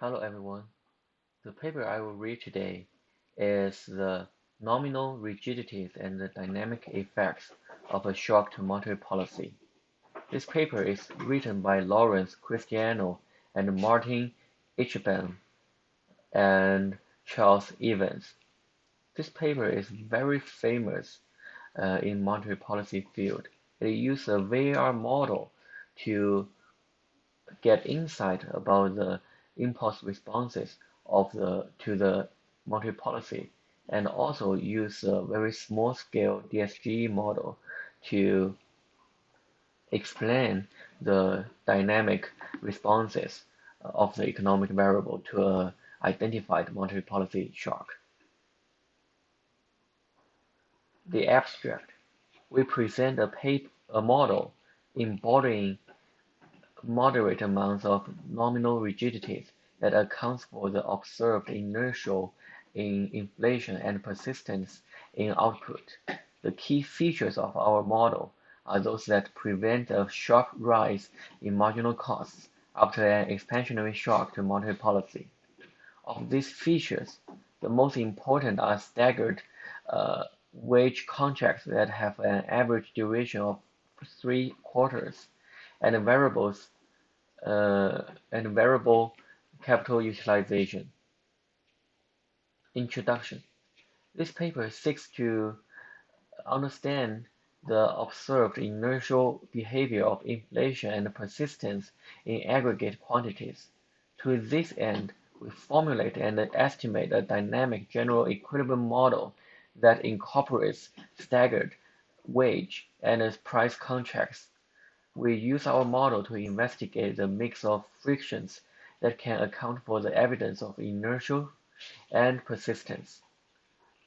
Hello everyone. The paper I will read today is the Nominal Rigidities and the Dynamic Effects of a Shock to Monetary Policy. This paper is written by Lawrence Cristiano and Martin Ichben and Charles Evans. This paper is very famous in monetary policy field. It uses a VAR model to get insight about the impulse responses to the monetary policy, and also use a very small scale DSG model to explain the dynamic responses of the economic variable to a identified monetary policy shock. The abstract. We present a model embodying moderate amounts of nominal rigidities that accounts for the observed inertia in inflation and persistence in output. The key features of our model are those that prevent a sharp rise in marginal costs after an expansionary shock to monetary policy. Of these features, the most important are staggered wage contracts that have an average duration of 3 quarters, and variable capital utilization. Introduction. This paper seeks to understand the observed inertial behavior of inflation and persistence in aggregate quantities. To this end, we formulate and estimate a dynamic general equilibrium model that incorporates staggered wage and price contracts. We use our model to investigate the mix of frictions that can account for the evidence of inertia and persistence.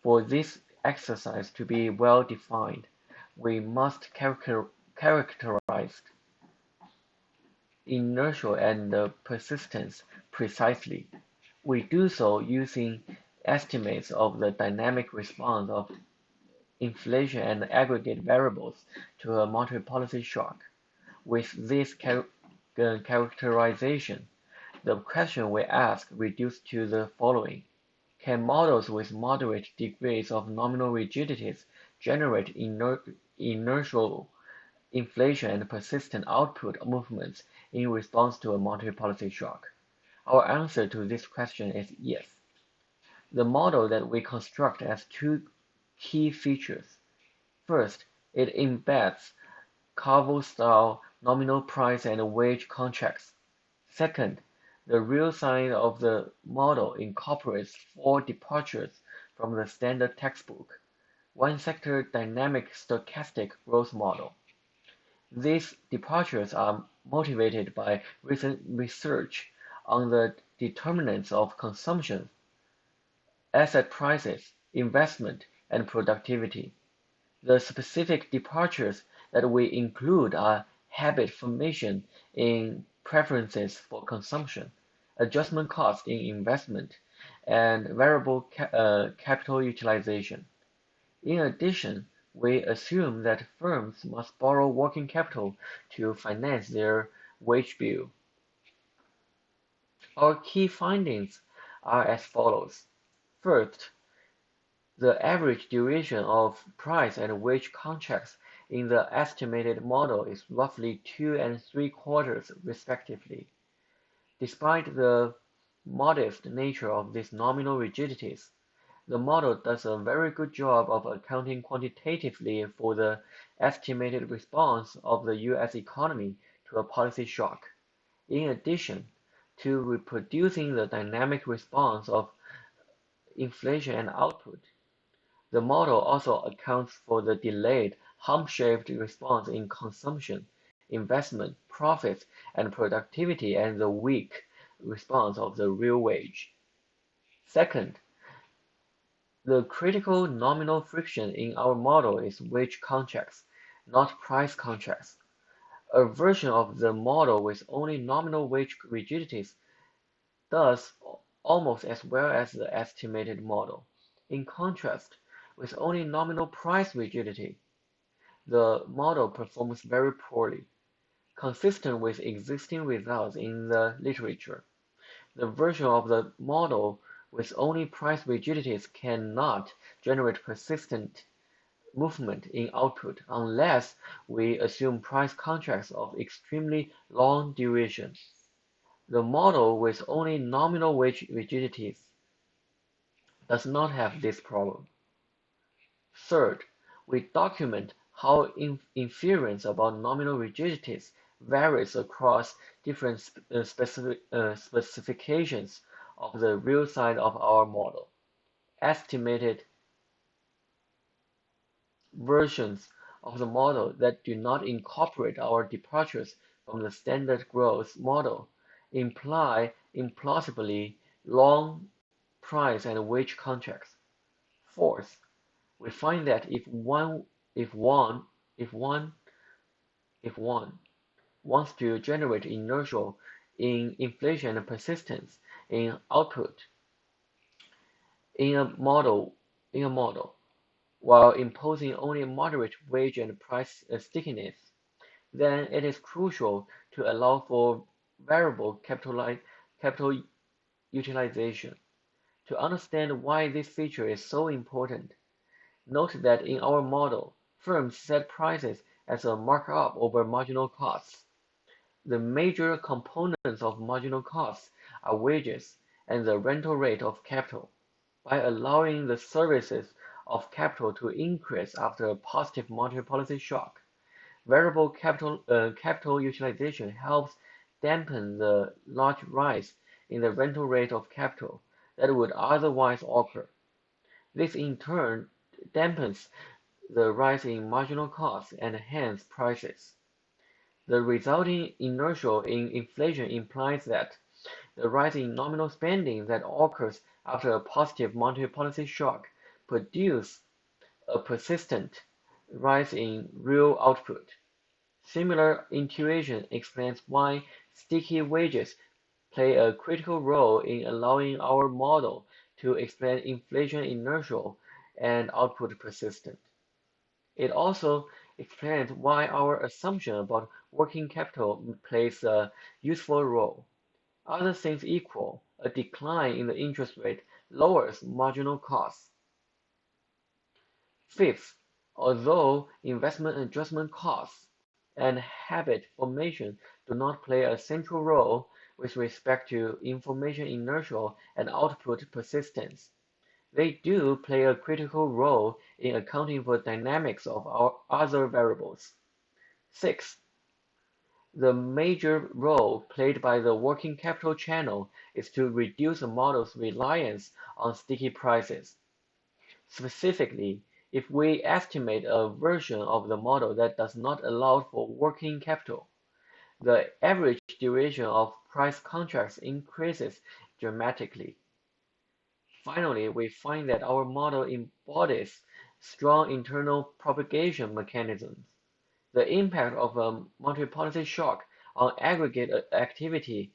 For this exercise to be well defined, we must characterize inertia and persistence precisely. We do so using estimates of the dynamic response of inflation and aggregate variables to a monetary policy shock. With this characterization, the question we ask reduced to the following: can models with moderate degrees of nominal rigidities generate inertial inflation and persistent output movements in response to a monetary policy shock? Our answer to this question is yes. The model that we construct has two key features. First, it embeds Carvel-style nominal price and wage contracts. Second, the real side of the model incorporates four departures from the standard textbook, one-sector dynamic stochastic growth model. These departures are motivated by recent research on the determinants of consumption, asset prices, investment, and productivity. The specific departures that we include are habit formation in preferences for consumption, adjustment cost in investment, and variable capital utilization. In addition, we assume that firms must borrow working capital to finance their wage bill. Our key findings are as follows. First, the average duration of price and wage contracts in the estimated model is roughly 2 and 3 quarters respectively. Despite the modest nature of these nominal rigidities, the model does a very good job of accounting quantitatively for the estimated response of the US economy to a policy shock. In addition to reproducing the dynamic response of inflation and output, the model also accounts for the delayed, hump-shaped response in consumption, investment, profits, and productivity and the weak response of the real wage. Second, the critical nominal friction in our model is wage contracts, not price contracts. A version of the model with only nominal wage rigidities does almost as well as the estimated model. In contrast, with only nominal price rigidity, the model performs very poorly, consistent with existing results in the literature. The version of the model with only price rigidities cannot generate persistent movement in output unless we assume price contracts of extremely long duration. The model with only nominal wage rigidities does not have this problem. Third, we document how inference about nominal rigidities varies across different specifications of the real side of our model. Estimated versions of the model that do not incorporate our departures from the standard growth model imply implausibly long price and wage contracts. Fourth, we find that if one if one if one wants to generate inertia in inflation and persistence in output in a model in a model while imposing only moderate wage and price stickiness, then it is crucial to allow for variable capital utilization. To understand why this feature is so important, note that in our model, firms set prices as a markup over marginal costs. The major components of marginal costs are wages and the rental rate of capital. By allowing the services of capital to increase after a positive monetary policy shock, variable capital utilization helps dampen the large rise in the rental rate of capital that would otherwise occur. This in turn dampens the rise in marginal costs and hence prices. The resulting inertia in inflation implies that the rise in nominal spending that occurs after a positive monetary policy shock produces a persistent rise in real output. Similar intuition explains why sticky wages play a critical role in allowing our model to explain inflation inertia and output persistent. It also explains why our assumption about working capital plays a useful role. Other things equal, a decline in the interest rate lowers marginal costs. Fifth, although investment adjustment costs and habit formation do not play a central role with respect to information inertia and output persistence, they do play a critical role in accounting for dynamics of our other variables. Sixth, the major role played by the working capital channel is to reduce the model's reliance on sticky prices. Specifically, if we estimate a version of the model that does not allow for working capital, the average duration of price contracts increases dramatically. Finally, we find that our model embodies strong internal propagation mechanisms. The impact of a monetary policy shock on aggregate activity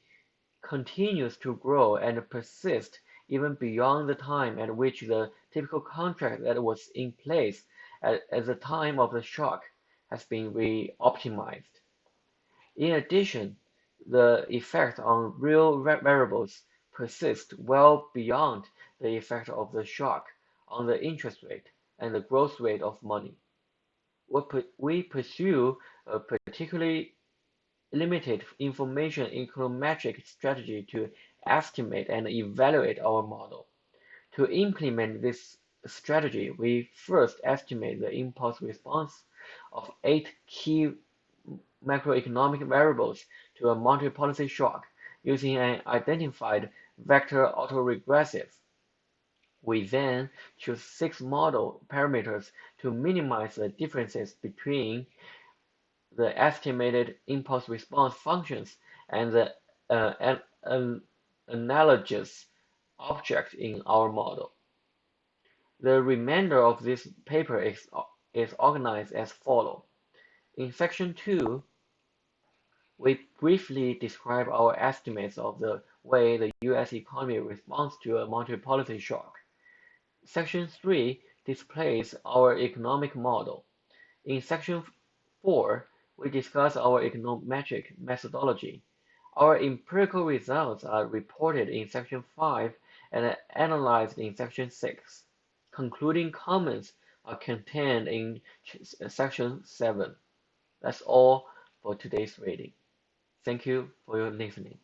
continues to grow and persist even beyond the time at which the typical contract that was in place at the time of the shock has been re-optimized. In addition, the effect on real variables persists well beyond the effect of the shock on the interest rate and the growth rate of money. We pursue a particularly limited information econometric strategy to estimate and evaluate our model. To implement this strategy, we first estimate the impulse response of 8 key macroeconomic variables to a monetary policy shock using an identified vector autoregressive. We then choose 6 model parameters to minimize the differences between the estimated impulse response functions and the analogous object in our model. The remainder of this paper is organized as follows. In section 2, we briefly describe our estimates of the way the US economy responds to a monetary policy shock. Section 3 displays our economic model. In section 4, we discuss our econometric methodology. Our empirical results are reported in section 5 and analyzed in section 6. Concluding comments are contained in section 7. That's all for today's reading. Thank you for your listening.